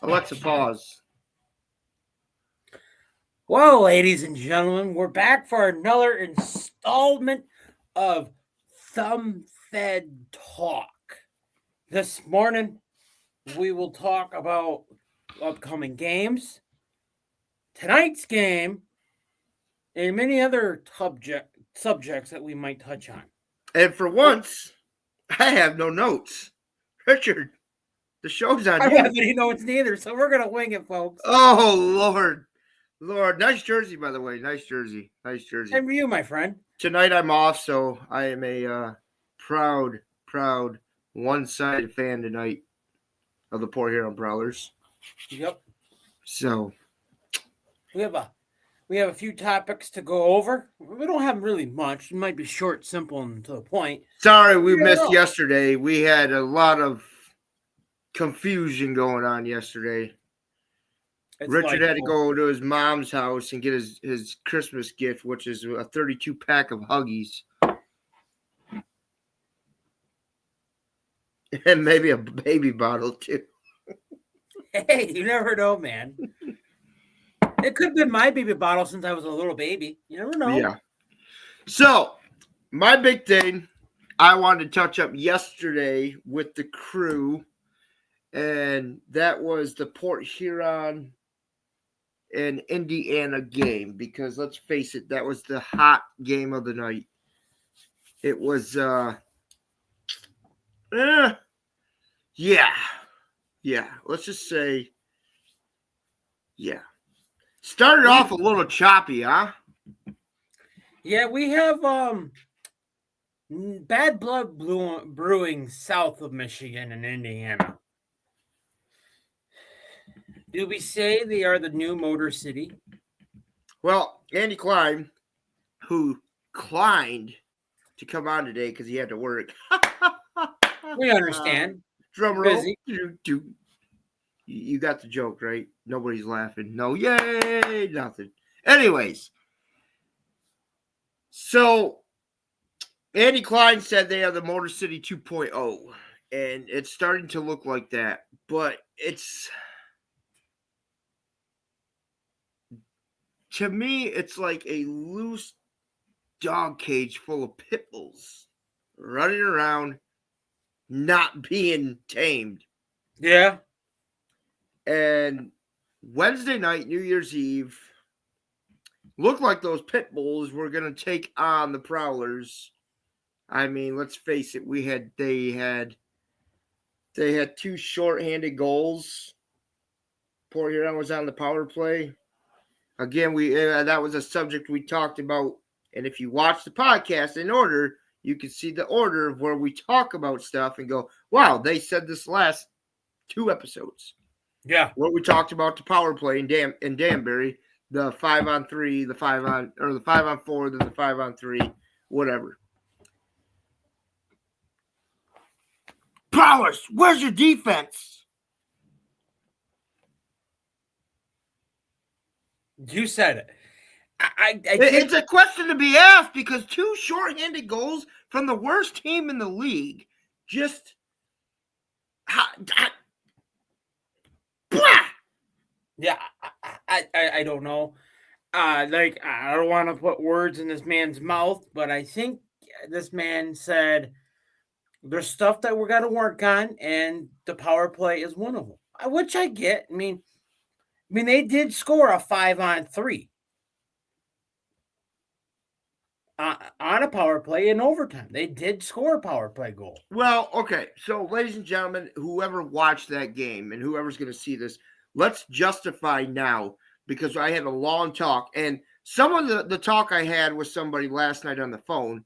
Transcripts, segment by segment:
Alexa, pause. Well, ladies and gentlemen, we're back for another installment of Thumb Fed Talk. This morning, we will talk about upcoming games, tonight's game, and many other subjects that we might touch on. And for once, I have no notes. Richard, the show's on I you. don't have any notes neither, so we're going to wing it, folks. Oh, Lord. Nice jersey, by the way. Nice jersey. Same for you, my friend. Tonight I'm off, so I am a proud one-sided fan tonight of the Port Huron Prowlers. Yep. So we have a few topics to go over. We don't have really much. It might be short, simple, and to the point. Sorry we missed yesterday. We had a lot of confusion going on yesterday. Richard had to go to his mom's house and get his Christmas gift, which is a 32 pack of Huggies. And maybe a baby bottle, too. Hey, you never know, man. It could have been my baby bottle since I was a little baby. You never know. Yeah. So, my big thing I wanted to touch up yesterday with the crew, and that was the Port Huron and Indiana game, because let's face it, that was the hot game of the night. It was, let's just say, started off a little choppy, huh? Yeah, we have bad blood brewing south of Michigan and Indiana. Do we say they are the new Motor City? Well, Andy Klein, who climbed to come on today because he had to work. We understand. Drum roll. Busy. You got the joke, right? Nobody's laughing. No, yay, nothing. Anyways, so Andy Klein said they are the Motor City 2.0, and it's starting to look like that. But to me, it's like a loose dog cage full of pit bulls running around, not being tamed. Yeah. And Wednesday night, New Year's Eve, looked like those pit bulls were going to take on the Prowlers. I mean, let's face it, they had two short-handed goals. Port Huron was on the power play. Again, that was a subject we talked about, and if you watch the podcast in order, you can see the order of where we talk about stuff and go, wow, they said this last 2 episodes. Yeah. Where we talked about the power play in Danbury, the 5-on-3, the 5-on-4, then the 5-on-3, whatever. Prowlers, where's your defense? You said it. It's a question to be asked because 2 short-handed goals from the worst team in the league just... Yeah, I don't know. I don't want to put words in this man's mouth, but I think this man said there's stuff that we're going to work on, and the power play is one of them, which I get. I mean, they did score a 5-on-3 on a power play in overtime. They did score a power play goal. Well, okay. So, ladies and gentlemen, whoever watched that game and whoever's going to see this, let's justify now, because I had a long talk. And some of the talk I had with somebody last night on the phone,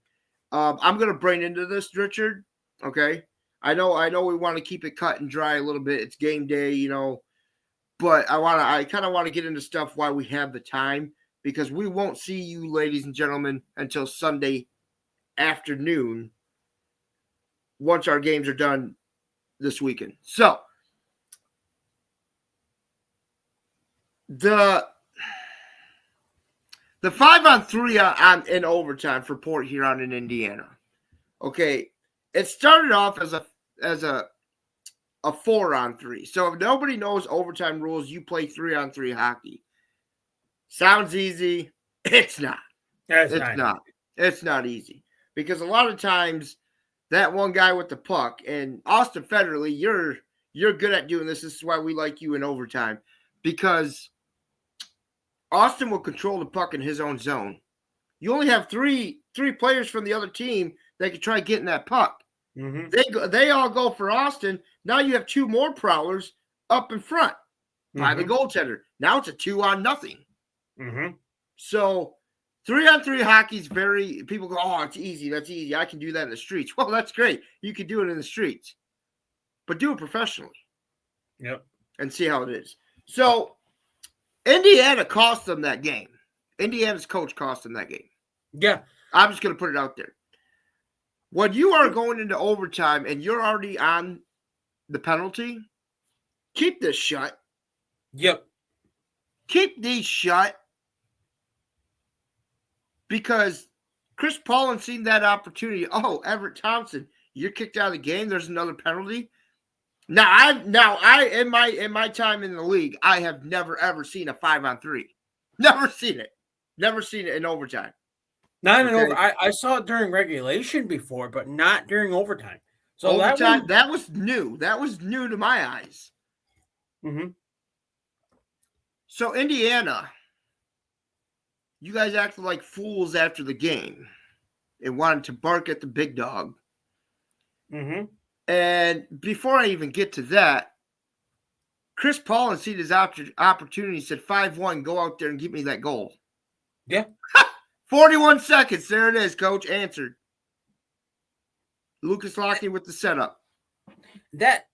I'm going to bring into this, Richard. Okay? I know we want to keep it cut and dry a little bit. It's game day, but I kind of want to get into stuff while we have the time, because we won't see you, ladies and gentlemen, until Sunday afternoon once our games are done this weekend. So, the 5-on-3 in overtime for Port Huron in Indiana. Okay, it started off as a a 4-on-3. So if nobody knows overtime rules, you play 3-on-3 hockey. Sounds easy. It's not. That's It's not. It's not easy. Because a lot of times that one guy with the puck, and Austin Federley, you're good at doing this. This is why we like you in overtime. Because Austin will control the puck in his own zone. You only have three players from the other team that can try getting that puck. Mm-hmm. They all go for Austin. Now you have 2 more prowlers up in front by the goaltender. Now it's a 2-on-0. Mm-hmm. So 3-on-3 hockey is very, people go, oh, it's easy. That's easy. I can do that in the streets. Well, that's great. You can do it in the streets, but do it professionally. Yep. And see how it is. So Indiana cost them that game. Indiana's coach cost them that game. Yeah. I'm just going to put it out there. When you are going into overtime and you're already on the penalty, keep this shut. Yep. Keep these shut. Because Chris Paulin seen that opportunity. Oh, Everett Thompson, you're kicked out of the game. There's another penalty. Now in my time in the league, I have never ever seen a 5-on-3. Never seen it. Never seen it in overtime. Not in over. I saw it during regulation before, but not during overtime. So overtime, that was new. That was new to my eyes. Mm-hmm. So Indiana, you guys acted like fools after the game and wanted to bark at the big dog. Mm-hmm. And before I even get to that, Chris Paulin seen his opportunity, said 5-1, go out there and give me that goal. Yeah. 41 seconds. There it is, coach. Answered. Lucas Lockney with the setup. That's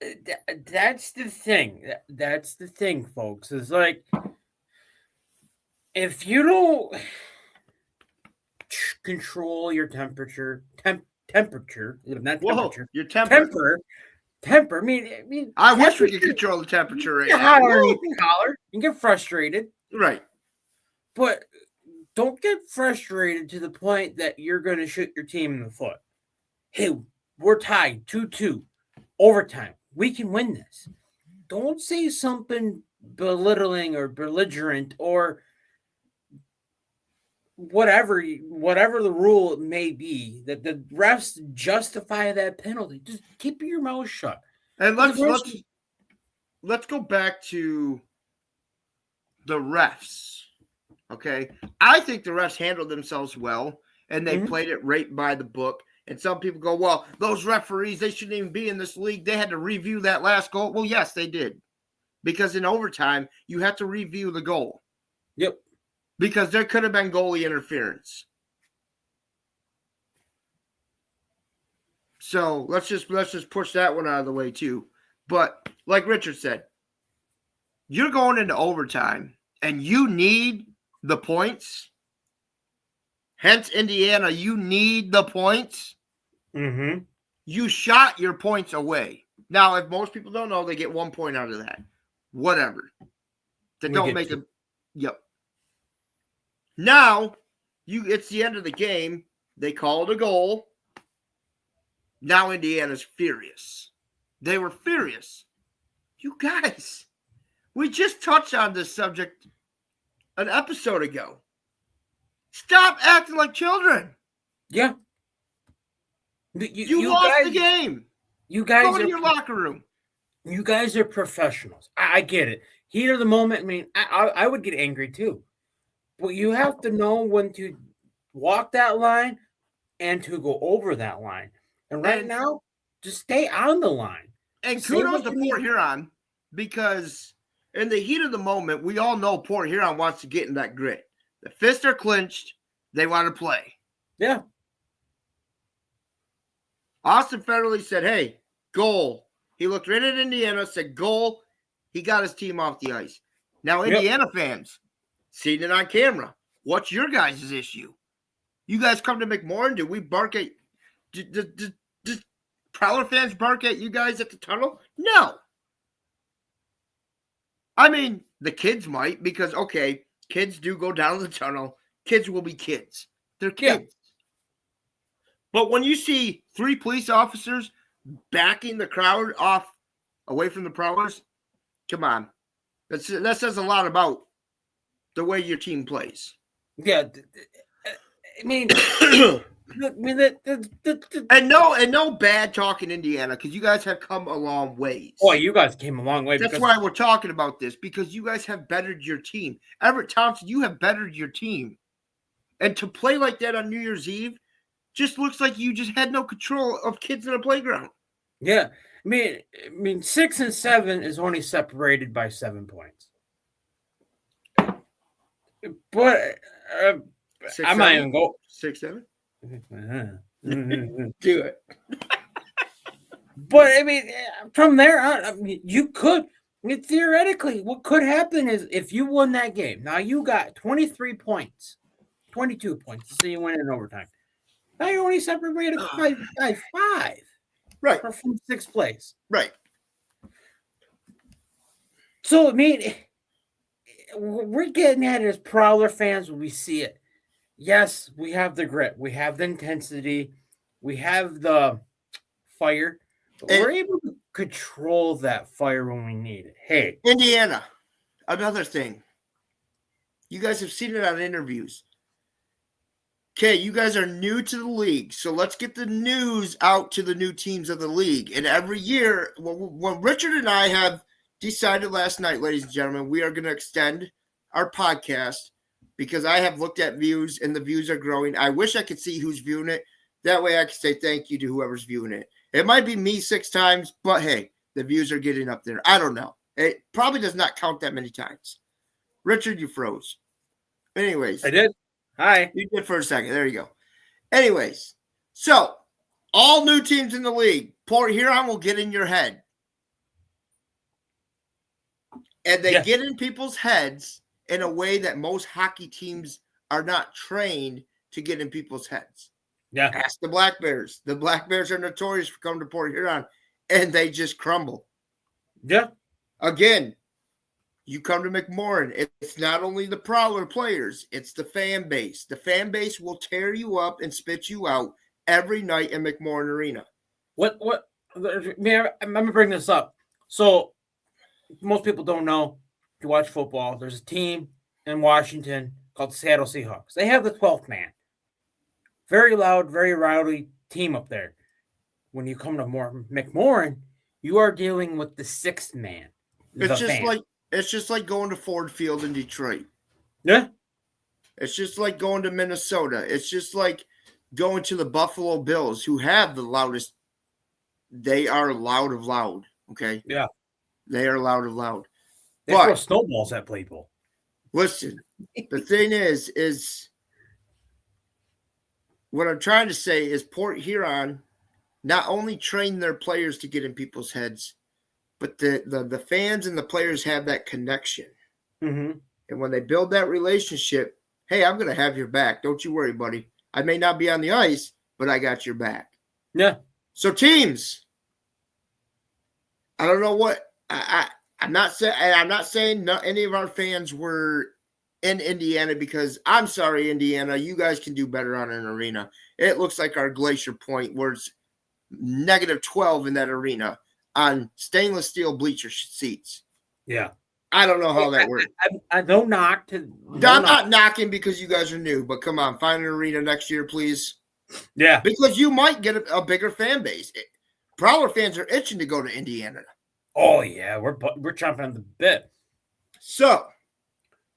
the thing. That's the thing, folks. Is like, if you don't control your temperature, not temperature, your temper. Temper. I mean, I wish we could control the temperature right now. You can holler. You can get frustrated. Right. But don't get frustrated to the point that you're going to shoot your team in the foot. Hey, we're tied 2-2. Overtime. We can win this. Don't say something belittling or belligerent or whatever the rule may be that the refs justify that penalty. Just keep your mouth shut. And let's go back to the refs. Okay, I think the refs handled themselves well, and they played it right by the book. And some people go, well, those referees, they shouldn't even be in this league. They had to review that last goal. Well, yes, they did. Because in overtime, you have to review the goal. Yep. Because there could have been goalie interference. So let's just push that one out of the way too. But like Richard said, you're going into overtime and you need the points. Hence, Indiana, you need the points. Mm-hmm. You shot your points away. Now, if most people don't know, they get 1 point out of that. Whatever. They don't make it. Yep. Now, it's the end of the game. They called a goal. Now Indiana's furious. They were furious. You guys, we just touched on this subject an episode ago. Stop acting like children. Yeah. You lost guys, the game. You guys go to your locker room. You guys are professionals. I get it. Heat of the moment. I mean, I would get angry too. But you have to know when to walk that line and to go over that line. And right now, just stay on the line. And kudos to Port Huron, because in the heat of the moment, we all know Port Huron wants to get in that grit. The fists are clenched. They want to play. Yeah. Austin Federley said, hey, goal. He looked right at Indiana, said goal. He got his team off the ice. Now, Indiana fans, seeing it on camera, what's your guys' issue? You guys come to McMorran, do we bark at – does Prowler fans bark at you guys at the tunnel? No. I mean, the kids might because, okay, kids do go down the tunnel. Kids will be kids. They're kids. Yeah. But when you see 3 police officers backing the crowd off away from the Prowlers. Come on. That says a lot about the way your team plays. Yeah. I mean, and no bad talking Indiana, because you guys have come a long ways. Boy, you guys came a long way. That's why we're talking about this, because you guys have bettered your team. Everett Thompson, you have bettered your team. And to play like that on New Year's Eve just looks like you just had no control of kids in a playground. Yeah. I mean, 6 and 7 is only separated by 7 points. But I might even go 6-7. Do it. But I mean, from there on, I mean, you could. I mean, theoretically, what could happen is if you won that game. Now you got 23 points, 22 points. So you win in overtime. Now you're only separated by 5. Right. From 6th place. Right. So I mean, we're getting at it as Prowler fans when we see it. Yes, we have the grit, we have the intensity, we have the fire. But we're able to control that fire when we need it. Hey, Indiana, another thing. You guys have seen it on interviews. Okay, you guys are new to the league, so let's get the news out to the new teams of the league. And every year, when Richard and I have decided last night, ladies and gentlemen, we are going to extend our podcast because I have looked at views and the views are growing. I wish I could see who's viewing it. That way I could say thank you to whoever's viewing it. It might be me 6 times, but hey, the views are getting up there. I don't know. It probably does not count that many times. Richard, you froze. Anyways. I did. Hi. You did for a second. There you go. Anyways, so all new teams in the league, Port Huron will get in your head. And they get in people's heads in a way that most hockey teams are not trained to get in people's heads. Yeah. Ask the Black Bears. The Black Bears are notorious for coming to Port Huron, and they just crumble. Yeah. Again, you come to McMorran, it's not only the Prowler players, it's the fan base. The fan base will tear you up and spit you out every night in McMorran Arena. I'm going to bring this up. So, most people don't know, if you watch football, there's a team in Washington called the Seattle Seahawks. They have the 12th man. Very loud, very rowdy team up there. When you come to McMorran, you are dealing with the 6th man. It's just like going to Ford Field in Detroit. Yeah. It's just like going to Minnesota. It's just like going to the Buffalo Bills, who have the loudest. They are loud of loud. Okay. Yeah. They are loud of loud. They throw snowballs at people. Listen, the thing is what I'm trying to say is Port Huron not only train their players to get in people's heads, but the fans and the players have that connection. Mm-hmm. And when they build that relationship, hey, I'm going to have your back. Don't you worry, buddy. I may not be on the ice, but I got your back. Yeah. So teams, I don't know what I'm not saying any of our fans were in Indiana, because I'm sorry, Indiana, you guys can do better on an arena. It looks like our Glacier Point, where it's -12 in that arena on stainless steel bleacher seats. Yeah. I don't know how that works. I don't knock. I'm not knocking because you guys are new, but come on, find an arena next year, please. Yeah. Because you might get a bigger fan base. Prowler fans are itching to go to Indiana. Oh, yeah. We're chomping on the bit. So,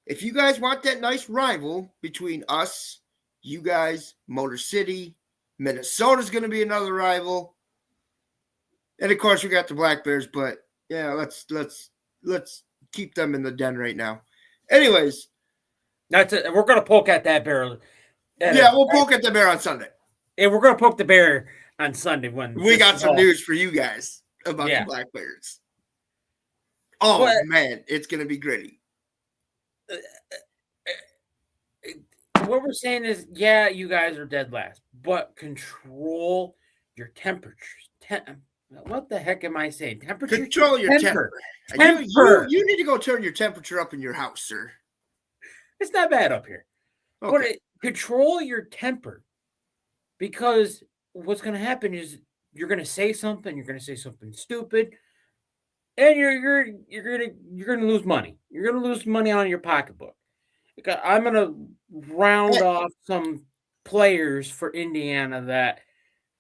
if you guys want that nice rival between us, you guys, Motor City, Minnesota's going to be another rival. And of course, we got the Black Bears, but yeah, let's keep them in the den right now. Anyways, that's it. We're going to poke at that bear. Yeah, we'll poke at the bear on Sunday. And we're going to poke the bear on Sunday when we got some news for you guys about the Black Bears. Oh, man, it's going to be gritty. What we're saying is, yeah, you guys are dead last, but control your temperatures. What the heck am I saying? Temperature. Control your temper. You need to go turn your temperature up in your house, sir. It's not bad up here. Okay. But control your temper, because what's going to happen is you're going to say something. You're going to say something stupid. and you're gonna lose money. You're gonna lose money on your pocketbook. Because I'm gonna round off some players for Indiana that.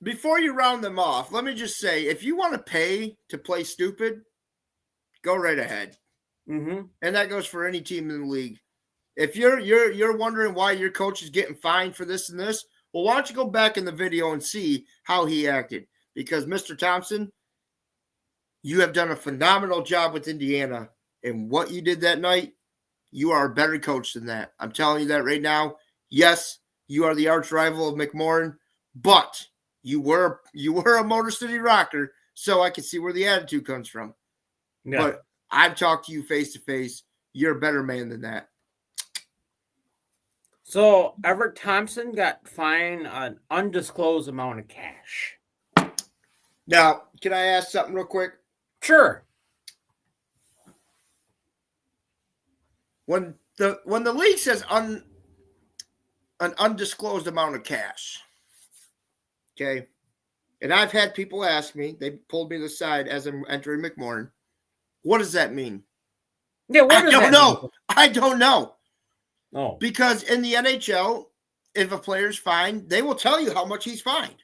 Before you round them off, let me just say, if you want to pay to play stupid, go right ahead. Mm-hmm. And that goes for any team in the league. If you're wondering why your coach is getting fined for this and this, well, why don't you go back in the video and see how he acted? Because Mr. Thompson, you have done a phenomenal job with Indiana, and what you did that night, you are a better coach than that. I'm telling you that right now. Yes, you are the arch rival of McMorran, but you were a Motor City Rocker, so I can see where the attitude comes from. Yeah. But I've talked to you face to face. You're a better man than that. So Everett Thompson got fined an undisclosed amount of cash. Now, can I ask something real quick? Sure. When the league says an undisclosed amount of cash, okay, and I've had people ask me, they pulled me to the side as I'm entering McMorran, what does that mean? Yeah, what does that mean? I don't know. Oh. Because in the NHL, if a player's fined, they will tell you how much he's fined.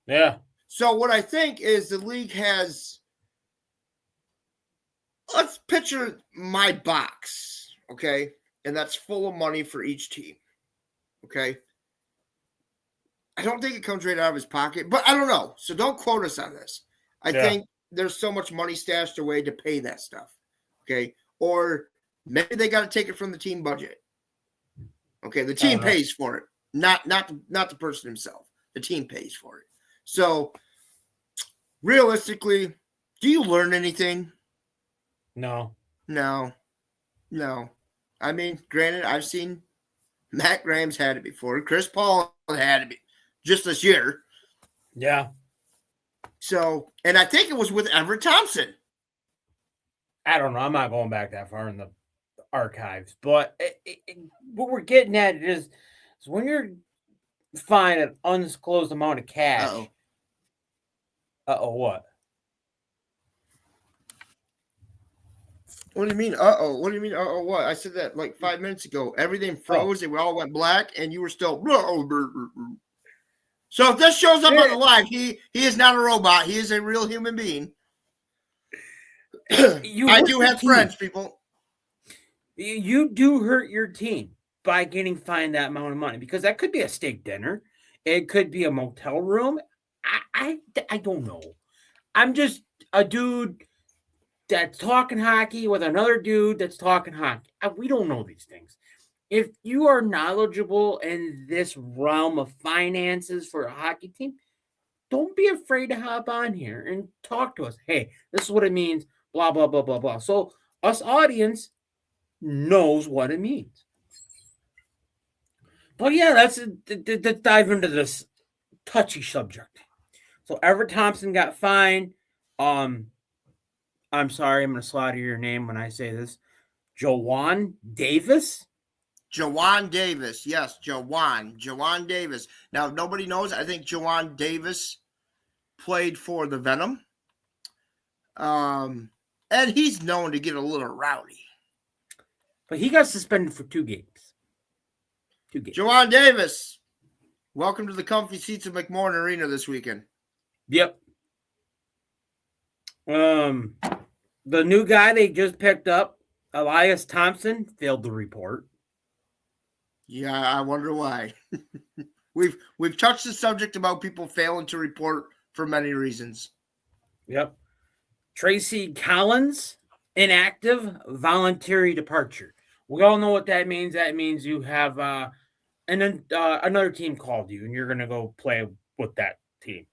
Yeah. So what I think is the league has, let's picture my box, okay? And that's full of money for each team, okay? I don't think it comes right out of his pocket, but I don't know. So don't quote us on this. I think there's so much money stashed away to pay that stuff, okay? Or maybe they got to take it from the team budget. Okay, the team pays for it, not the person himself. The team pays for it. So, realistically, do you learn anything? No. I mean, granted, I've seen Matt Graham's had it before. Chris Paul had it just this year. Yeah. So, and I think it was with Everett Thompson. I don't know. I'm not going back that far in the archives, but what we're getting at is when you're fined an undisclosed amount of cash. What? What do you mean? What do you mean? What? I said that like 5 minutes ago. Everything froze. We all went black, and you were still. So if this shows up on the live, he is not a robot. He is a real human being. I do have friends, people. You do hurt your team by getting fined that amount of money, because that could be a steak dinner. It could be a motel room. I don't know. I'm just a dude that's talking hockey with another dude that's talking hockey. We don't know these things. If you are knowledgeable in this realm of finances for a hockey team, don't be afraid to hop on here and talk to us. Hey, this is what it means, blah, blah, blah, blah, blah. So us audience knows what it means. But yeah, let's dive into this touchy subject. So Everett Thompson got fined. I'm sorry, I'm going to slaughter your name when I say this. Jawan Davis? Jawan Davis. Yes, Jawan Davis. Now, if nobody knows, I think Jawan Davis played for the Venom. And he's known to get a little rowdy. But he got suspended for 2 games. 2 games. Jawan Davis, welcome to the comfy seats of McMorran Arena this weekend. Yep. The new guy they just picked up, Elias Thompson, failed to report. Yeah, I wonder why. We've touched the subject about people failing to report for many reasons. Yep. Tracy Collins, inactive, voluntary departure. We all know what that means. That means you have another team called you, and you're going to go play with that team.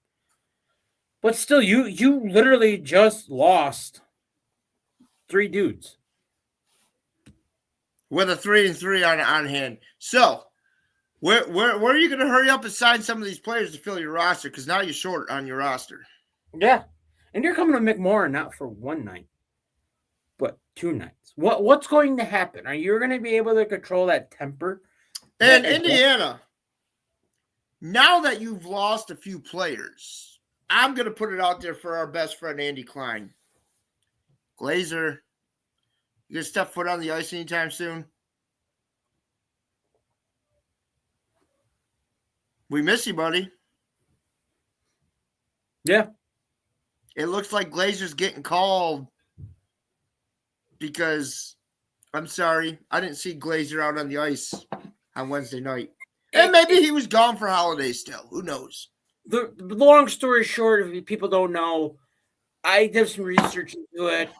But still, you literally just lost 3 dudes with a 3-3 on hand. So, where are you going to hurry up and sign some of these players to fill your roster? Because now you're short on your roster. Yeah, and you're coming to McMorran not for 1 night, but 2 nights. What's going to happen? Are you going to be able to control that temper? And Indiana, now that you've lost a few players, I'm going to put it out there for our best friend, Andy Klein. Glazer, you gonna step foot on the ice anytime soon? We miss you, buddy. Yeah. It looks like Glazer's getting called because I'm sorry, I didn't see Glazer out on the ice on Wednesday night. And maybe he was gone for holidays still. Who knows? The long story short, if people don't know, I did some research into it.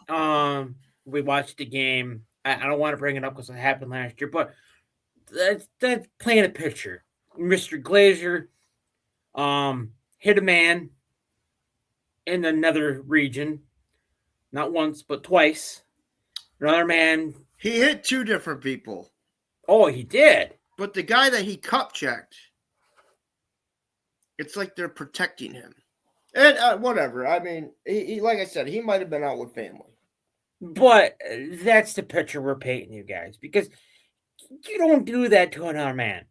We watched the game. I don't want to bring it up because it happened last year, but that's playing a picture. Mr. Glazer hit a man in another region, not once, but twice. Another man. He hit two different people. Oh, he did. But the guy that he cup checked, it's like they're protecting him. And whatever. I mean, he like I said, he might have been out with family. But that's the picture we're painting you guys, because you don't do that to another man.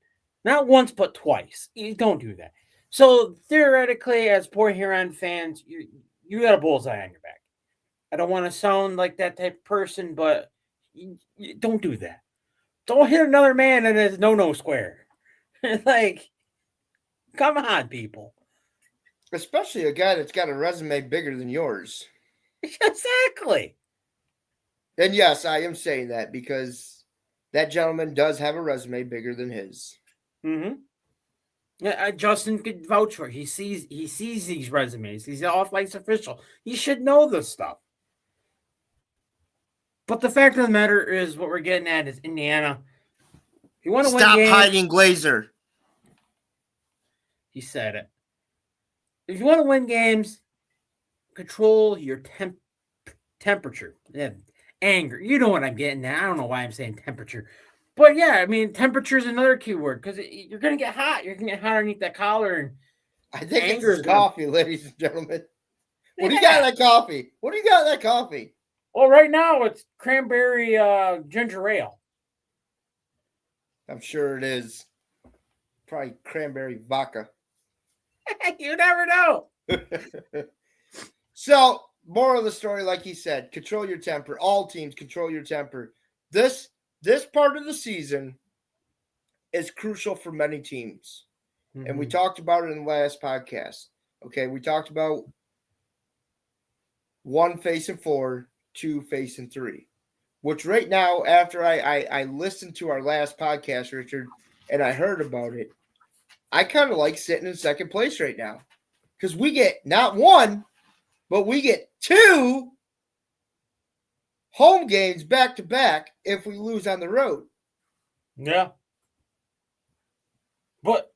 Not once, but twice. You don't do that. So theoretically, as Port Huron fans, you got a bullseye on your back. I don't want to sound like that type of person, but you don't do that. Don't hit another man in his no square. Like, come on, people. Especially a guy that's got a resume bigger than yours. Exactly. And yes, I am saying that because that gentleman does have a resume bigger than his. Mm-hmm. Yeah, Justin could vouch for it. He sees these resumes. He's an off-ice official. He should know this stuff. But the fact of the matter is, what we're getting at is Indiana. If you want to win games, stop hiding Glazer. He said it. If you want to win games, control your temperature. Yeah, anger. You know what I'm getting at. I don't know why I'm saying temperature. But yeah, I mean, temperature is another key word because you're going to get hot. You're going to get hot underneath that collar. And I think it's coffee, ladies and gentlemen. What do you got in that coffee? What do you got in that coffee? Well, right now it's cranberry ginger ale. I'm sure it is. Probably cranberry vodka. You never know. So, moral of the story, like he said, control your temper. All teams control your temper. This part of the season is crucial for many teams. Mm-hmm. And we talked about it in the last podcast. Okay, we talked about 1 facing 4, 2 facing 3. Which right now, after I listened to our last podcast, Richard, and I heard about it, I kind of like sitting in second place right now. Because we get not 1, but we get 2 home games back to back if we lose on the road. Yeah. But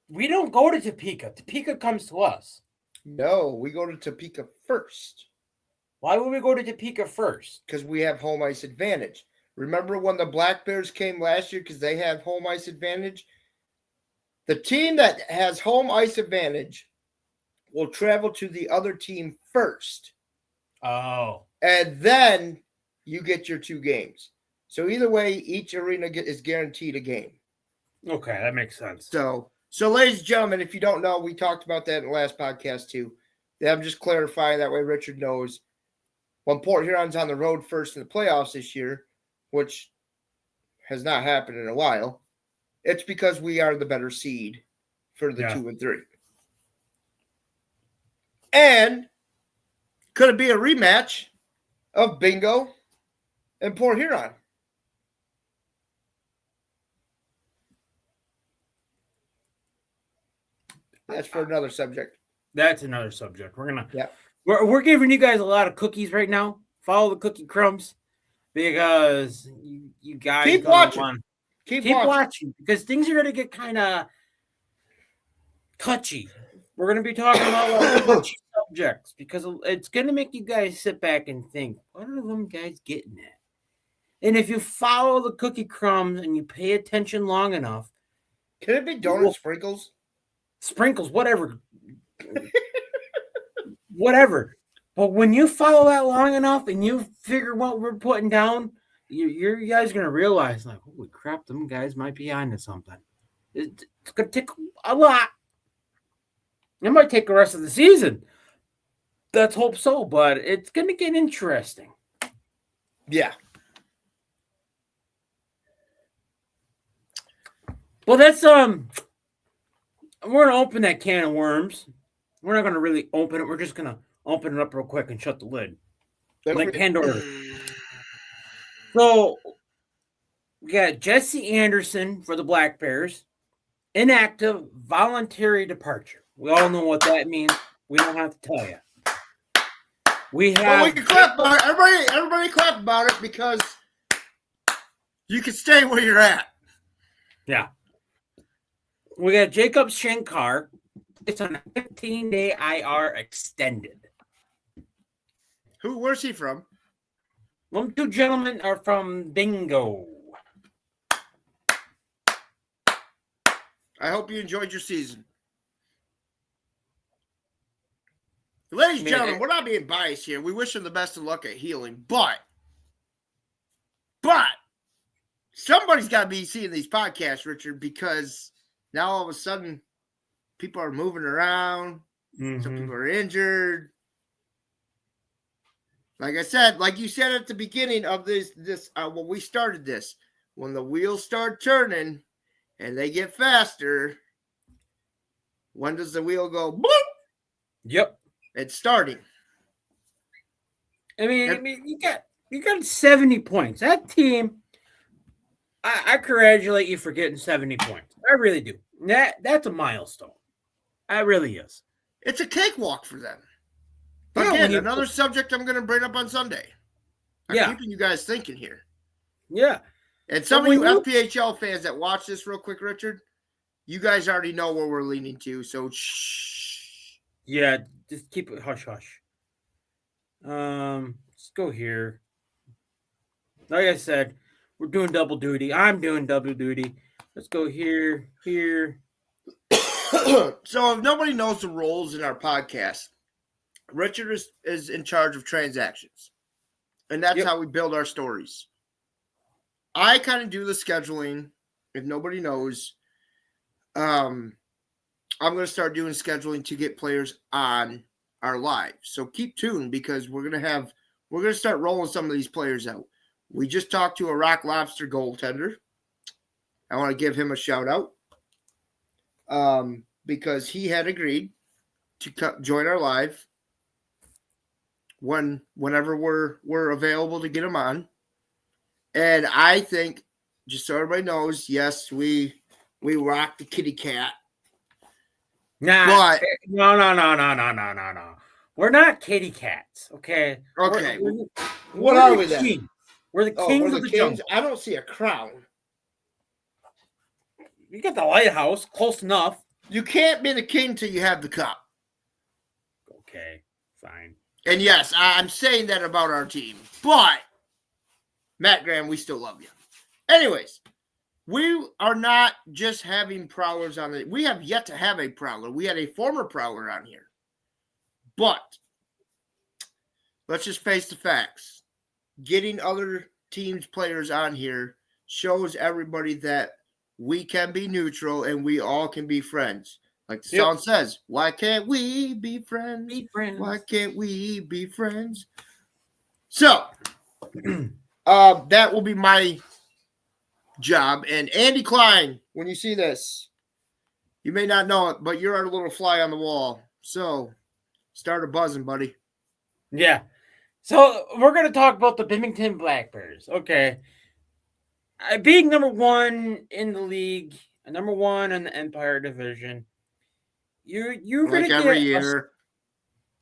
we don't go to Topeka. Topeka comes to us. No, we go to Topeka first. Why would we go to Topeka first? Because we have home ice advantage. Remember when the Black Bears came last year because they have home ice advantage? The team that has home ice advantage will travel to the other team first. Oh. And then you get your 2 games. So either way, each arena is guaranteed a game. Okay, that makes sense. So ladies and gentlemen, if you don't know, we talked about that in the last podcast too. I'm just clarifying that way Richard knows. When Port Huron's on the road first in the playoffs this year, which has not happened in a while, it's because we are the better seed for the 2 and 3. And could it be a rematch of Bingo and Port Huron? That's for another subject. That's another subject. We're giving you guys a lot of cookies right now. Follow the cookie crumbs because you guys keep watching. Keep watching because things are going to get kind of touchy. We're going to be talking about a lot of touchy subjects because it's going to make you guys sit back and think, what are them guys getting at? And if you follow the cookie crumbs and you pay attention long enough. Can it be donut sprinkles? Sprinkles, whatever. Whatever. But when you follow that long enough and you figure what we're putting down, you guys are going to realize, like, holy crap, them guys might be onto something. It's going to take a lot. It might take the rest of the season. Let's hope so, but it's going to get interesting. Yeah. Well, that's we're gonna open that can of worms. We're not gonna really open it. We're just gonna open it up real quick and shut the lid. Like Pandora. So we got Jesse Anderson for the Black Bears. Inactive voluntary departure. We all know what that means. We don't have to tell you. We have. Well, we can clap about it. Everybody clap about it because you can stay where you're at. Yeah. We got Jacob Shankar. It's on a 15-day IR extended. Where's he from? Them two gentlemen are from Bingo. I hope you enjoyed your season. Ladies and gentlemen, we're not being biased here. We wish him the best of luck at healing, but somebody's got to be seeing these podcasts, Richard, because now all of a sudden people are moving around. Mm-hmm. Some people are injured. Like I said, like you said at the beginning of this when we started this, when the wheels start turning and they get faster, when does the wheel go boop? Yep. It's starting. I mean, you got 70 points. That team, I congratulate you for getting 70 points. I really do. That's a milestone. That really is. It's a cakewalk for them. Yeah, again, another subject I'm going to bring up on Sunday. I'm keeping you guys thinking here. Yeah. And some of you FPHL fans that watch this real quick, Richard, you guys already know where we're leaning to, so shh. Yeah, just keep it hush-hush. Let's go here. Like I said, we're doing double duty. I'm doing double duty. Let's go here. So if nobody knows the roles in our podcast, Richard is in charge of transactions. And that's how we build our stories. I kind of do the scheduling. If nobody knows, I'm going to start doing scheduling to get players on our live. So keep tuned because we're going to start rolling some of these players out. We just talked to a Rock Lobster goaltender. I want to give him a shout out because he had agreed to join our live whenever we're available to get him on. And I think, just so everybody knows, yes, we rock the kitty cat. Nah, no. We're not kitty cats, okay? Okay. What are we then? We're the kings of the jungle. I don't see a crown. You got the lighthouse, close enough. You can't be the king till you have the cup. Okay, fine. And yes, I'm saying that about our team. But, Matt Graham, we still love you. Anyways, we are not just having prowlers on it. We have yet to have a prowler. We had a former prowler on here. But, let's just face the facts. Getting other teams' players on here shows everybody that we can be neutral and we all can be friends. Like the song says, why can't we be friends? Be friends. Why can't we be friends? So, that will be my job. And Andy Klein, when you see this, you may not know it, but you're our little fly on the wall. So, start a buzzing, buddy. Yeah. So, we're going to talk about the Binghamton Black Bears. Okay. Being number one in the league, number one in the Empire Division, you're going to get every year.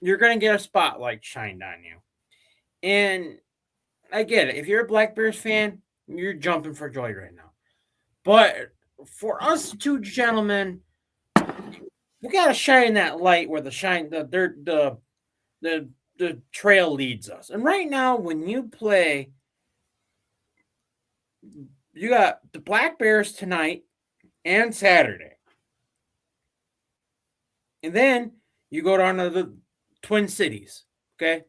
You're going to get a spotlight shined on you. And I get it. If you're a Black Bears fan, you're jumping for joy right now. But for us two gentlemen, we got to shine that light where the trail leads us. And right now, when you play, you got the Black Bears tonight and Saturday. And then you go down to the Twin Cities, okay?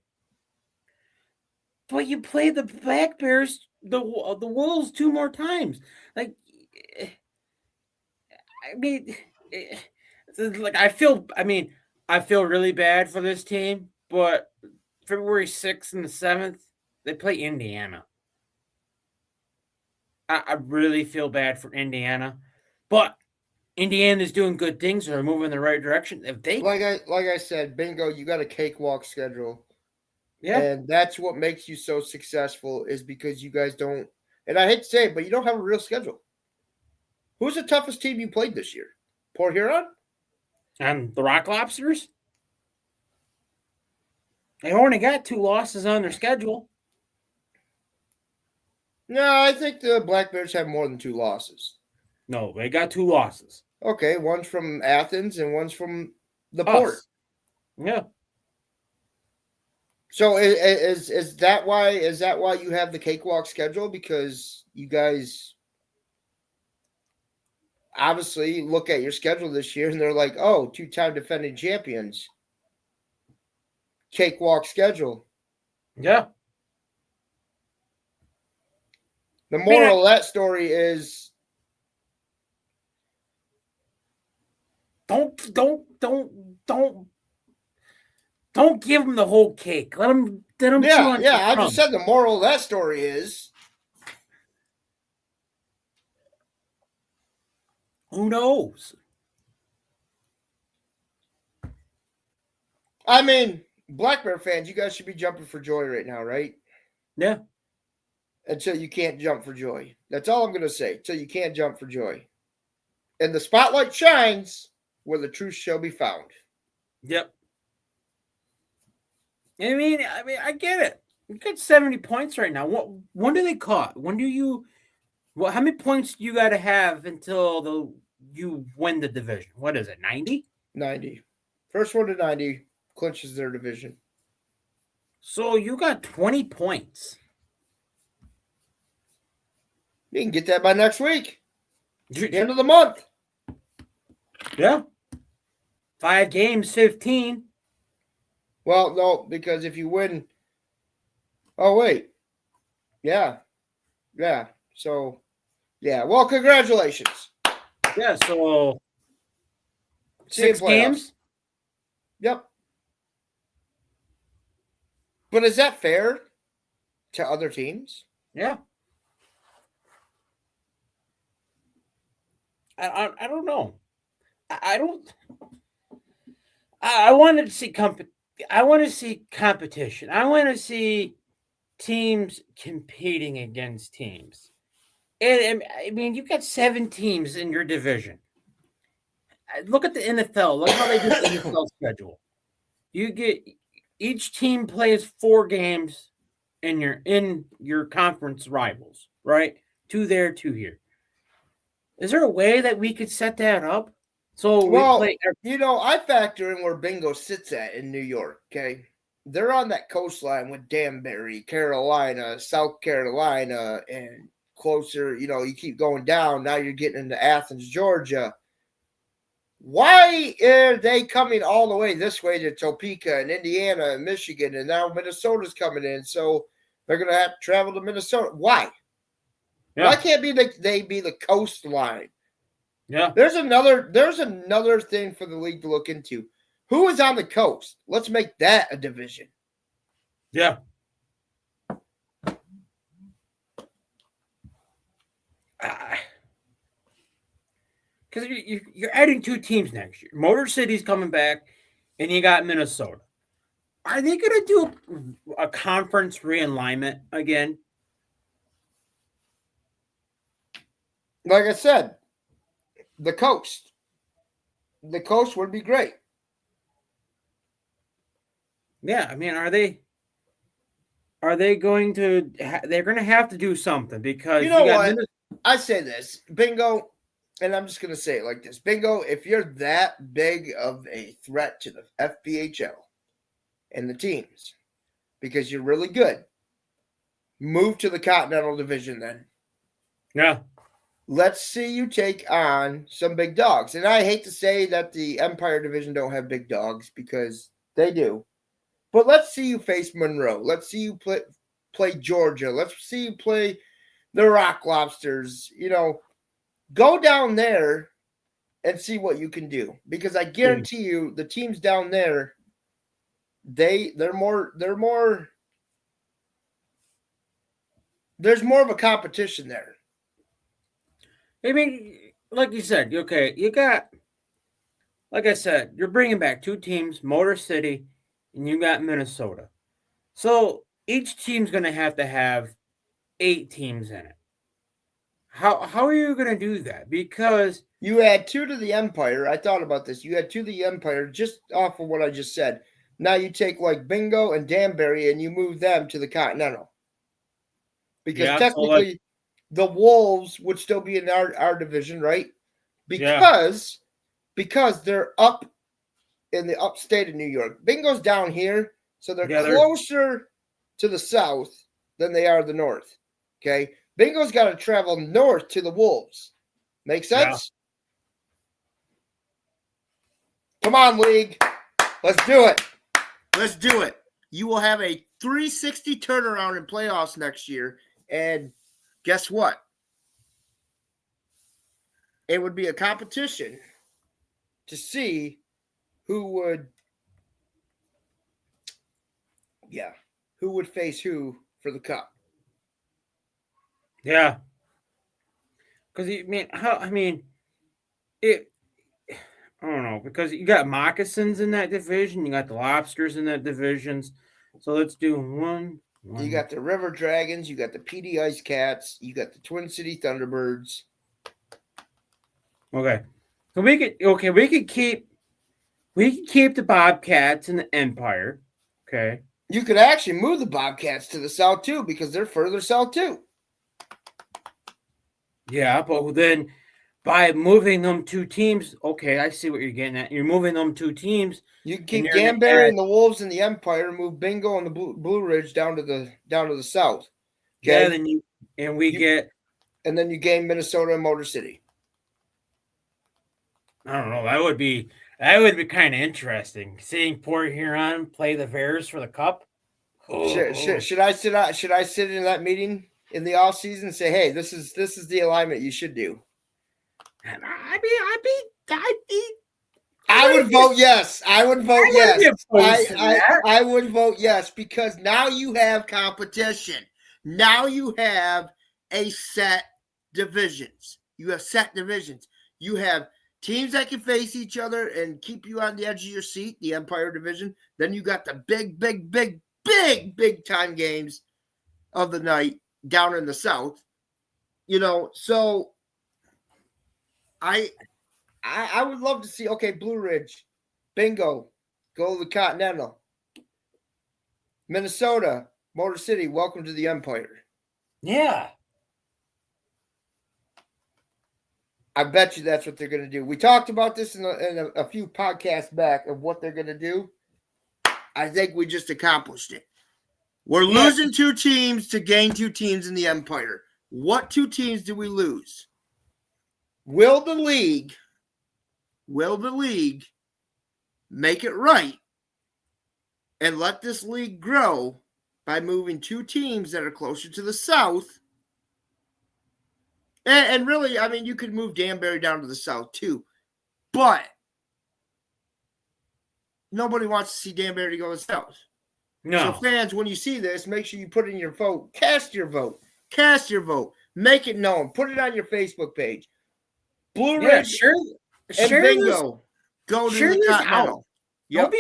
But you play the Black Bears, the Wolves 2 more times. Like, I mean, I feel really bad for this team, but February 6th and the 7th, They play Indiana. I really feel bad for Indiana, but Indiana's doing good things. They're moving in the right direction. If they, Like I said, bingo, you got a cakewalk schedule. yeah, And that's what makes you so successful is because you guys don't, and I hate to say it, but you don't have a real schedule. Who's the toughest team you played this year? Port Huron? and the Rock Lobsters, they only got 2 losses on their schedule. No, I think the Black Bears have more than 2 losses. No, they got 2 losses. Okay, one's from Athens and one's from the Port. Us. Yeah. So is that why you have the cakewalk schedule? Because you guys obviously look at your schedule this year and they're like, oh, 2-time defending champions. Cakewalk schedule. Yeah. The moral of that story is don't give them the whole cake. Let them chew on yeah. I crumbs. just said the moral of that story is Who knows? I mean, Black Bear fans, you guys should be jumping for joy right now, right? Yeah. Until you can't jump for joy. That's all I'm going to say. Until you can't jump for joy. And the spotlight shines where the truth shall be found. Yep. I mean, I get it. You got 70 points right now. When do they cut? When do you? How many points do you got to have until you win the division? What is it? 90? 90. First one to 90 clinches their division. So you got 20 points. You can get that by next week. The end of the month. Yeah. 5 games, 15. Well, no, because if you win. Oh, wait. Yeah. Yeah. So, yeah. Well, congratulations. Yeah. So, See you 6 games. Yep. But is that fair to other teams? Yeah. I don't know. I don't. I wanted to see I want to see competition. I want to see teams competing against teams. And I mean, you've got 7 teams in your division. Look at the NFL. Look how they do the NFL schedule. You get each team plays 4 games in your conference rivals, right? 2 there, 2 here. Is there a way that we could set that up? So I factor in where Bingo sits at in New York, okay? They're on that coastline with Danbury, Carolina, South Carolina, and closer, you keep going down. Now you're getting into Athens, Georgia. Why are they coming all the way this way to Topeka and Indiana and Michigan, and now Minnesota's coming in, so they're going to have to travel to Minnesota? Why? Yeah. Why can't they be the coastline? Yeah. There's another thing for the league to look into. Who is on the coast? Let's make that a division. Yeah. Because you're adding 2 teams next year. Motor City's coming back, and you got Minnesota. Are they going to do a conference realignment again? Like I said, the coast would be great. Yeah, I mean, are they going to? They're going to have to do something because what? I say this, Bingo, and I'm just going to say it like this, Bingo. If you're that big of a threat to the FPHL and the teams, because you're really good, move to the Continental Division then. Yeah. Let's see you take on some big dogs. And I hate to say that the Empire Division don't have big dogs because they do. But let's see you face Monroe. Let's see you play Georgia. Let's see you play the Rock Lobsters. Go down there and see what you can do. Because I guarantee you the teams down there, they're more there's more of a competition there. I mean, like you said, okay, you got, like I said, you're bringing back two teams, Motor City, and you got Minnesota. So each team's going to have 8 teams in it. How are you going to do that? Because you add 2 to the Empire. I thought about this. You add 2 to the Empire just off of what I just said. Now you take like Bingo and Danbury and you move them to the Continental. Because technically the Wolves would still be in our division, right? Because they're up in the upstate of New York. Bingo's down here, so they're closer to the south than they are the north. Okay? Bingo's got to travel north to the Wolves. Make sense? Yeah. Come on, league. Let's do it. Let's do it. You will have a 360 turnaround in playoffs next year. And guess what? It would be a competition to see who would face who for the cup. Yeah. Because I don't know, because you got moccasins in that division, you got the lobsters in that divisions. So let's do one. You got the River Dragons, you got the PD Ice Cats, you got the Twin City Thunderbirds. Okay. So we could keep the Bobcats in the Empire. Okay. You could actually move the Bobcats to the south too, because they're further south too. Yeah, but then by moving them 2 teams, okay, I see what you're getting at. You're moving them 2 teams. You can keep Danbury and the Wolves in the Empire, move Bingo and the Blue Ridge down to the south. Okay? Yeah, and then you gain Minnesota and Motor City. I don't know. That would be kind of interesting. Seeing Port Huron play the Bears for the Cup. Oh. Should I sit in that meeting in the off season and say, hey, this is the alignment you should do? I would vote yes. I would vote yes. I would vote yes, because now you have competition. Now you have a set divisions. You have set divisions. You have teams that can face each other and keep you on the edge of your seat, the Empire Division. Then you got the big time games of the night down in the South. So I would love to see, okay, Blue Ridge, Bingo, go to the Continental. Minnesota, Motor City, welcome to the Empire. Yeah. I bet you that's what they're going to do. We talked about this in a few podcasts back of what they're going to do. I think we just accomplished it. We're losing 2 teams to gain 2 teams in the Empire. What 2 teams do we lose? Will the league make it right and let this league grow by moving 2 teams that are closer to the south? And really, I mean, you could move Danbury down to the south too, but nobody wants to see Danbury go to the south. No. So fans, when you see this, make sure you put in your vote. Cast your vote. Make it known. Put it on your Facebook page. Blue Ridge and Bingo go to the Continental. Don't be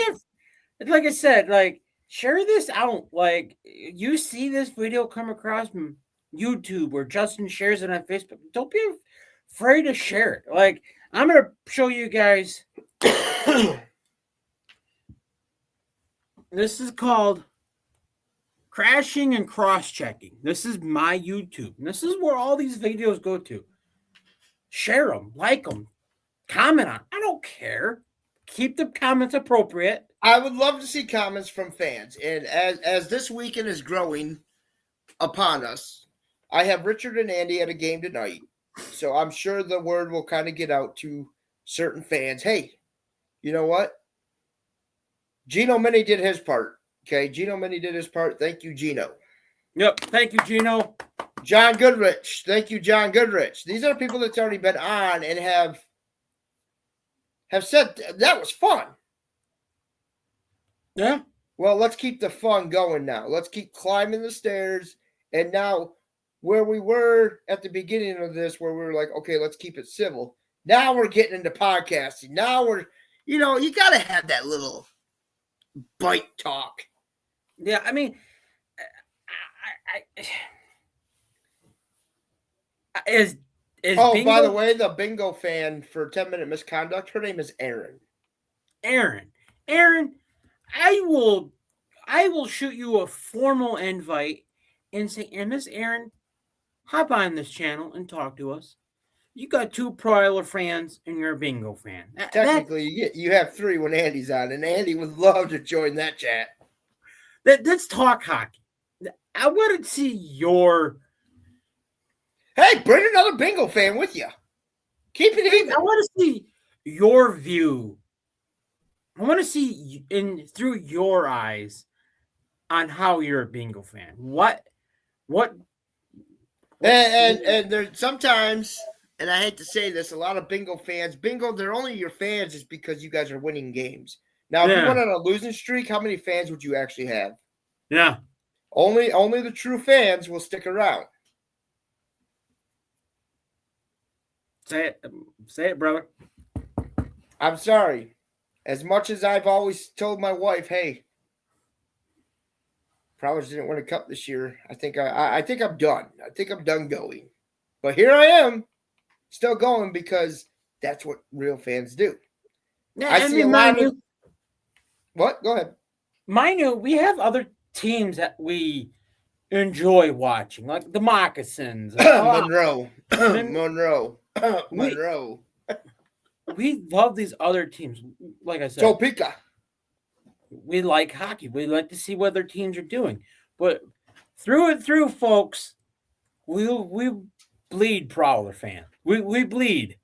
like I said, like, share this out. Like, you see this video come across from YouTube or Justin shares it on Facebook. Don't be afraid to share it. Like, I'm going to show you guys. This is called Crashing and Cross-Checking. This is my YouTube. And this is where all these videos go to. Share them, like them, comment on. I don't care. Keep the comments appropriate. I would love to see comments from fans. And as this weekend is growing upon us, I have Richard and Andy at a game tonight. So I'm sure the word will kind of get out to certain fans. Hey, you know what? Gino Mini did his part. Okay, Gino Mini did his part. Thank you, Gino. Yep, thank you, Gino. John Goodrich. Thank you, John Goodrich. These are people that's already been on and have said that was fun. Yeah. Well, let's keep the fun going now. Let's keep climbing the stairs. And now where we were at the beginning of this, where we were like, okay, let's keep it civil. Now we're getting into podcasting. Now we're, you got to have that little bite talk. Yeah, I mean, is Bingo? By the way, the bingo fan for 10-minute misconduct, her name is Erin. Erin, I will shoot you a formal invite and say, and Miss Erin, hop on this channel and talk to us. You got 2 Prowler fans and you're a bingo fan. Technically, you have 3 when Andy's on, and Andy would love to join that chat. Let's talk hockey. I want to see your... Hey, bring another bingo fan with you. Keep it even. I want to see your view. I want to see through your eyes on how you're a bingo fan. What and there's sometimes, and I hate to say this, a lot of bingo fans, they're only your fans is because you guys are winning games. Now, if you went on a losing streak, how many fans would you actually have? Yeah. Only the true fans will stick around. Say it, brother. I'm sorry. As much as I've always told my wife, hey, Prowlers didn't win a cup this year. I think I'm done. I think I'm done going. But here I am, still going because that's what real fans do. Yeah, I see a lot of... What? Go ahead. Mind you, we have other teams that we enjoy watching, like the Moccasins. Monroe. We love these other teams. Like I said, Topeka. We like hockey. We like to see what their teams are doing. But through and through, folks, we bleed Prowler fan. We bleed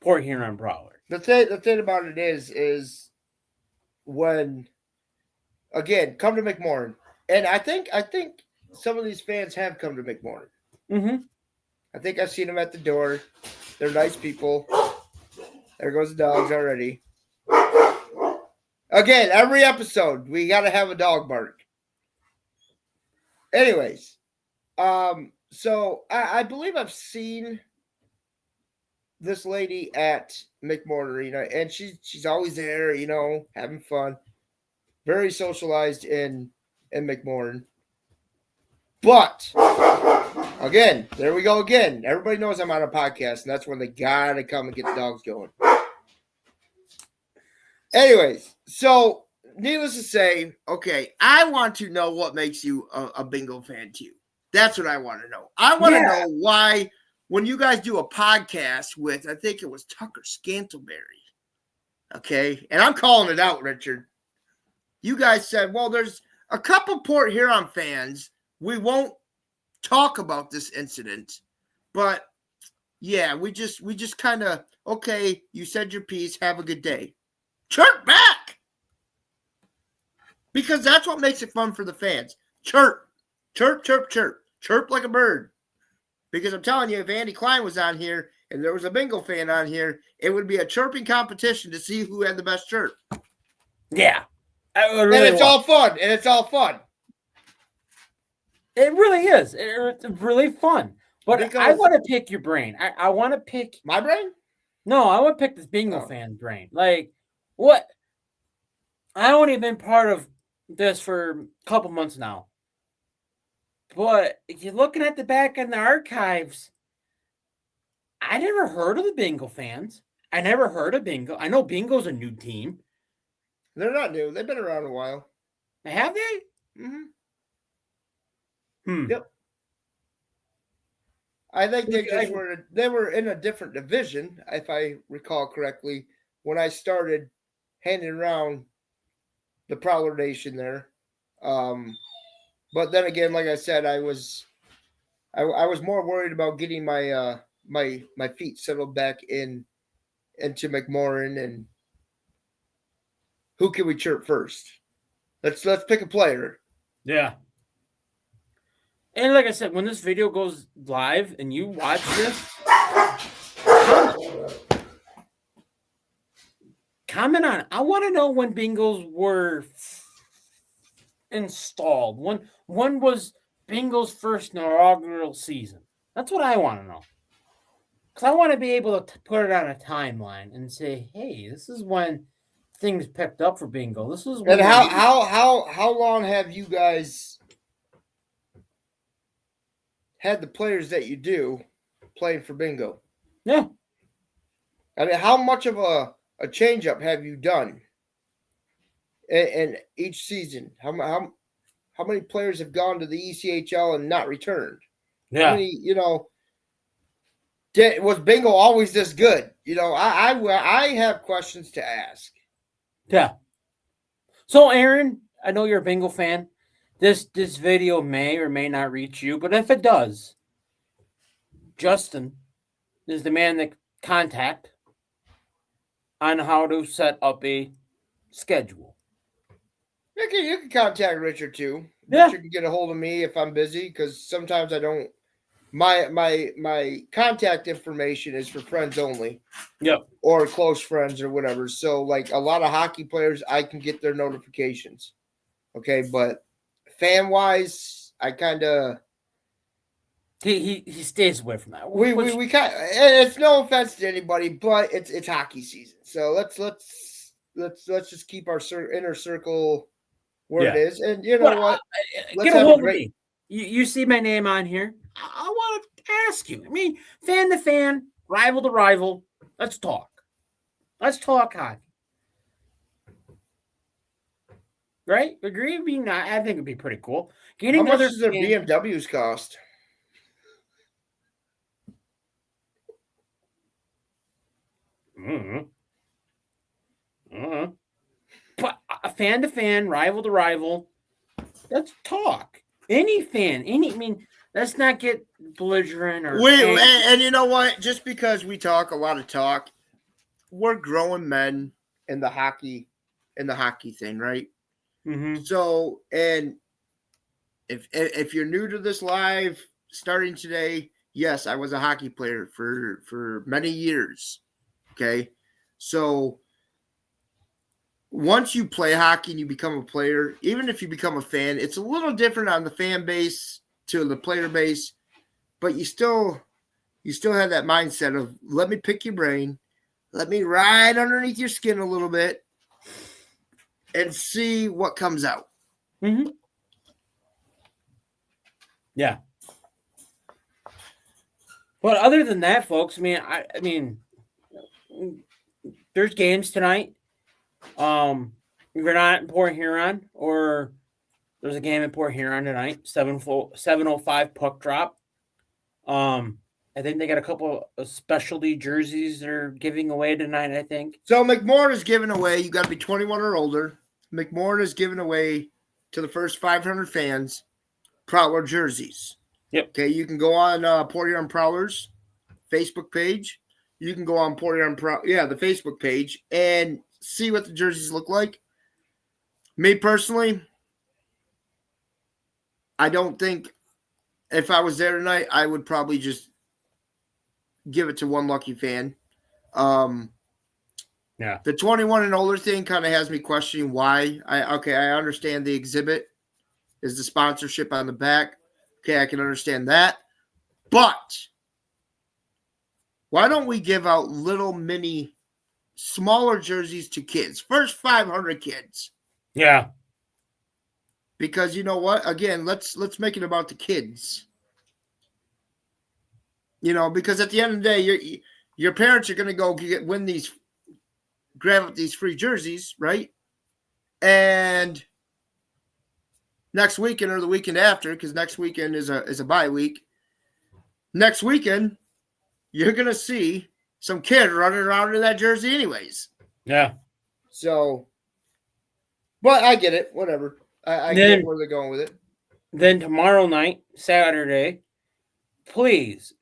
Port Huron Prowler. The thing about it is when, again, come to McMorran. And I think some of these fans have come to McMorran. Mm-hmm. I think I've seen them at the door. They're nice people. There goes the dogs already. Again, every episode, we got to have a dog bark. Anyways, so I believe I've seen this lady at McMorran Arena, and she's always there, having fun. Very socialized in McMorran. But, again, there we go again. Everybody knows I'm on a podcast, and that's when they got to come and get the dogs going. Anyways, so needless to say, okay, I want to know what makes you a bingo fan too. That's what I want to know. I want to know why when you guys do a podcast with, I think it was Tucker Scantleberry, okay, and I'm calling it out, Richard. You guys said, well, there's a couple Port Huron fans. We won't talk about this incident, but yeah, we just kind of, okay, you said your piece. Have a good day. Chirp back! Because that's what makes it fun for the fans. Chirp. Chirp, chirp, chirp. Chirp like a bird. Because I'm telling you, if Andy Klein was on here and there was a bingo fan on here, it would be a chirping competition to see who had the best chirp. Yeah. Really and it's all fun. And it's all fun. It really is. It's really fun. But because I want to pick your brain. I want to pick... My brain? No, I want to pick this bingo fan brain. Like... What? I only been part of this for a couple months now. But if you're looking at the back in the archives, I never heard of the bingo fans. I never heard of bingo. I know bingo's a new team. They're not new. They've been around a while. Have they? Mm-hmm. Yep. I think they were in a different division, if I recall correctly, when I started handing around the Prowler Nation there. But then again, like I said, I was more worried about getting my my feet settled back into McMorran and who can we chirp first? Let's pick a player. Yeah. And like I said, when this video goes live and you watch this, comment on it. I want to know when bingos were installed. When was bingo's first inaugural season? That's what I want to know. Because I want to be able to put it on a timeline and say, hey, this is when things picked up for bingo. This is when And how long have you guys had the players that you do playing for bingo? Yeah. I mean, how much of a change up have you done in each season? How many players have gone to the ECHL and not returned? Yeah. How many, was bingo always this good? I have questions to ask. Yeah. So, Aaron, I know you're a bingo fan. This video may or may not reach you, but if it does, Justin is the man that contact on how to set up a schedule. You can contact Richard too. Yeah. Richard can get a hold of me if I'm busy, because sometimes I don't. My contact information is for friends only. Yep. Or close friends or whatever. So like a lot of hockey players, I can get their notifications. Okay, but fan wise, I kind of he stays away from that. we kind. It's no offense to anybody, but it's hockey season. So let's just keep our inner circle where it is. And you know what? Get a hold of me. You see my name on here. I want to ask you. I mean, fan to fan, rival to rival. Let's talk. Let's talk hockey. Right? Agree? I think it'd be pretty cool. How much does their BMWs cost? But fan to fan, rival to rival. Let's talk. Any fan, let's not get belligerent or. And you know what? Just because we talk a lot of talk, we're growing men in the hockey thing, right? Mm-hmm. So, and if you're new to this live starting today, yes, I was a hockey player for many years. Okay, so once you play hockey and you become a player, even if you become a fan, it's a little different on the fan base to the player base, but you still have that mindset of, let me pick your brain, let me ride underneath your skin a little bit and see what comes out. Mm-hmm. Yeah. But other than that, folks, I mean, there's games tonight. We're not in Port Huron, or there's a game in Port Huron tonight. 7:05 puck drop. I think they got a couple of specialty jerseys they're giving away tonight, I think. So McMorran is giving away, you got to be 21 or older. McMorran is giving away to the first 500 fans Prowler jerseys. Yep. Okay, you can go on Port Huron Prowlers Facebook page. You can go on Port Huron the Facebook page, and see what the jerseys look like. Me personally, I don't think if I was there tonight, I would probably just give it to one lucky fan. Yeah. The 21 and older thing kind of has me questioning why. I understand the exhibit is the sponsorship on the back. Okay, I can understand that. But why don't we give out little mini smaller jerseys to kids? First 500 kids. Yeah. Because you know what? Again, let's make it about the kids. Because at the end of the day, your parents are going to go grab up these free jerseys, right? And next weekend or the weekend after, because next weekend is a bye week. Next weekend, you're going to see some kid running around in that jersey anyways. Yeah. So, but I get it. Whatever. I get where they're going with it. Then tomorrow night, Saturday, please,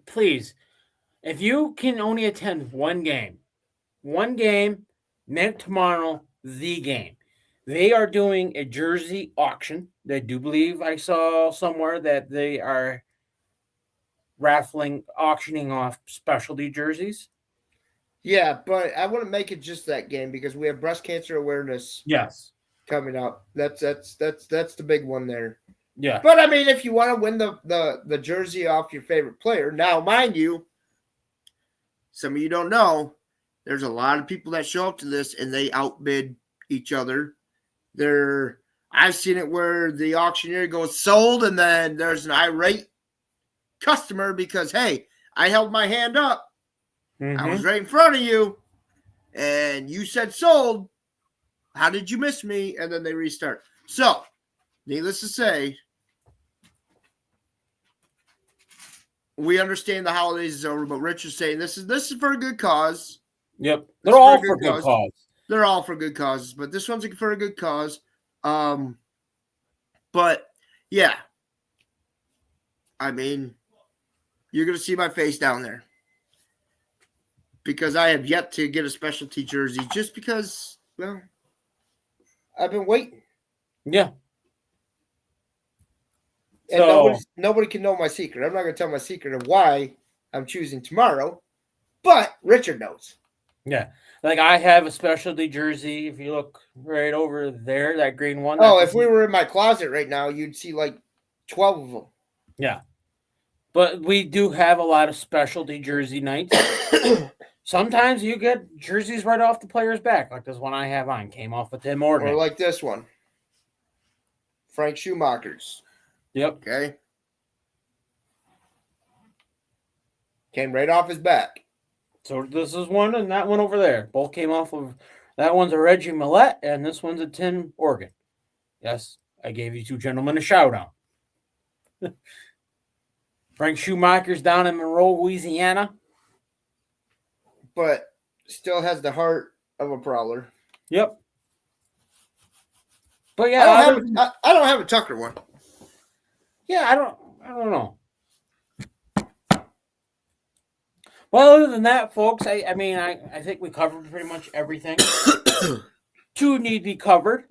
please, if you can only attend one game, make tomorrow the game. They are doing a jersey auction. I do believe I saw somewhere that they are auctioning off specialty jerseys. Yeah, but I wouldn't make it just that game because we have breast cancer awareness. Yes. Coming up. That's the big one there. Yeah. But I mean, if you want to win the jersey off your favorite player, now mind you, some of you don't know, there's a lot of people that show up to this and they outbid each other. I've seen it where the auctioneer goes sold, and then there's an irate customer because, hey, I held my hand up. I was right in front of you, and you said sold. How did you miss me? And then they restart. So, needless to say, we understand the holidays is over, but Rich is saying this is for a good cause. Yep. They're all for good cause. They're all for good causes, but this one's for a good cause. But yeah, I mean, you're going to see my face down there because I have yet to get a specialty jersey just because, well, I've been waiting. Yeah. And nobody can know my secret. I'm not going to tell my secret of why I'm choosing tomorrow, but Richard knows. Yeah. Like I have a specialty jersey. If you look right over there, that green one. Oh, if we were in my closet right now, you'd see like 12 of them. Yeah. But we do have a lot of specialty jersey nights. Sometimes you get jerseys right off the player's back, like this one I have on, came off with Tim Morgan. Or like this one. Frank Schumacher's. Yep. Okay. Came right off his back. So this is one and that one over there. Both came off of, that one's a Reggie Millette and this one's a Tim Morgan. Yes, I gave you two gentlemen a shout out. Frank Schumacher's down in Monroe, Louisiana. But still has the heart of a prowler. Yep. But yeah, I don't have a Tucker one. Yeah, I don't know. Well, other than that, folks, I mean, I think we covered pretty much everything. Two need to be covered.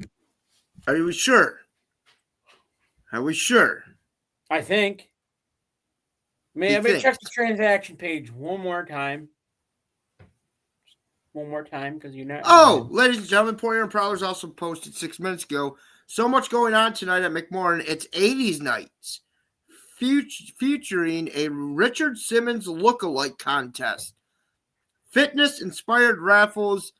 Are we sure? Are we sure? I think. Maybe check the transaction page one more time. One more time, because you know. Oh, ladies and gentlemen, Poirier and Prowlers also posted 6 minutes ago. So much going on tonight at McMorran. It's 80s nights, featuring a Richard Simmons lookalike contest, fitness-inspired raffles,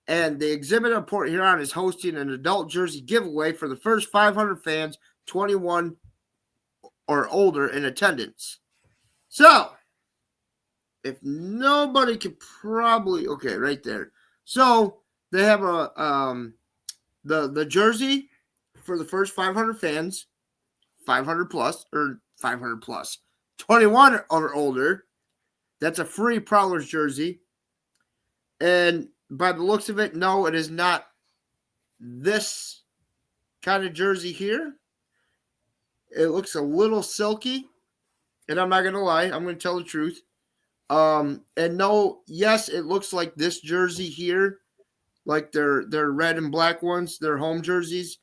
and the exhibit of Port Huron is hosting an adult jersey giveaway for the first 500 fans, 21 or older, in attendance. So, if nobody could probably, okay, right there. So they have the jersey for the first 500 fans, 500 plus or 500 plus, 21 or older. That's a free Prowlers jersey. And by the looks of it, no, it is not this kind of jersey here. It looks a little silky, and I'm not going to lie. I'm going to tell the truth. And no, yes, it looks like this jersey here, like they're red and black ones, they're home jerseys,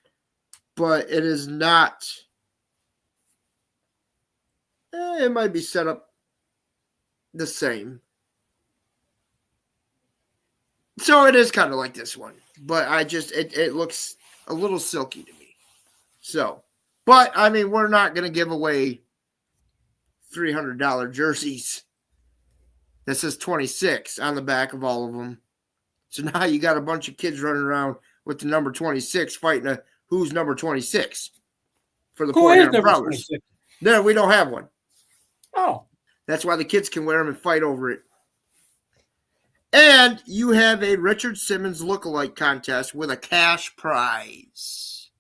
but it is not. It might be set up the same. So it is kind of like this one, but it looks a little silky to me. So, but I mean, we're not going to give away $300 jerseys. That says 26 on the back of all of them. So now you got a bunch of kids running around with the number 26 fighting who's number 26 for the Port Huron Prowlers. There, we don't have one. Oh. That's why the kids can wear them and fight over it. And you have a Richard Simmons lookalike contest with a cash prize.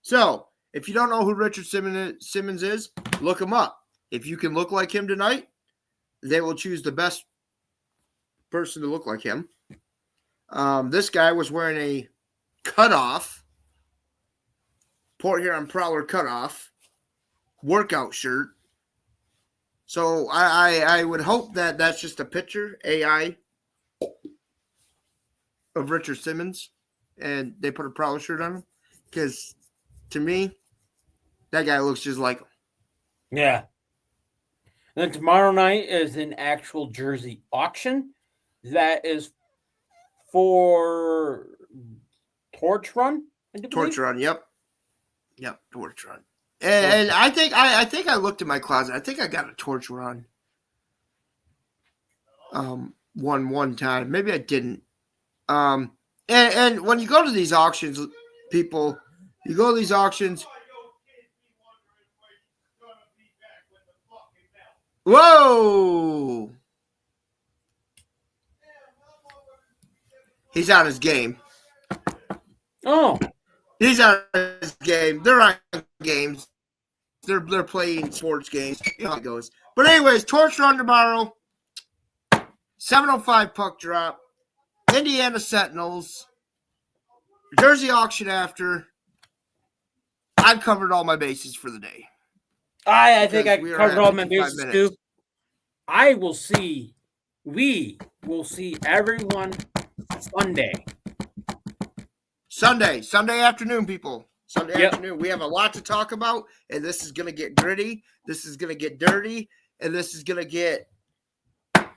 So, if you don't know who Richard Simmons is, look him up. If you can look like him tonight, they will choose the best person to look like him. This guy was wearing a cutoff, Port Huron Prowler cutoff workout shirt. So I would hope that that's just a picture, AI, of Richard Simmons, and they put a Prowler shirt on him. Because to me, that guy looks just like him. Yeah. And then tomorrow night is an actual jersey auction. That is for Torch Run. Torch Run, yep. Yep, Torch Run. And I think I looked in my closet. I think I got a torch run. One time. Maybe I didn't. And when you go to these auctions, people, you go to these auctions. Whoa! He's on his game. Oh, he's on his game. They're on games. They're playing sports games. You know how it goes. But anyways, torch run tomorrow. 7:05 puck drop. Indiana Sentinels. Jersey auction after. I've covered all my bases for the day. I think I covered all my bases too. We will see everyone Sunday afternoon, people. Sunday afternoon. We have a lot to talk about, and this is going to get gritty. This is going to get dirty, and this is going to get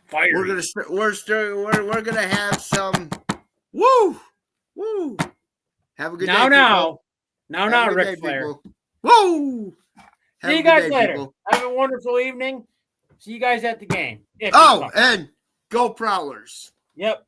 fiery. We're going to have some woo. Have a good day. Now, Ric Flair. Woo! See you guys later. People. Have a wonderful evening. See you guys at the game. And go Prowlers. Yep.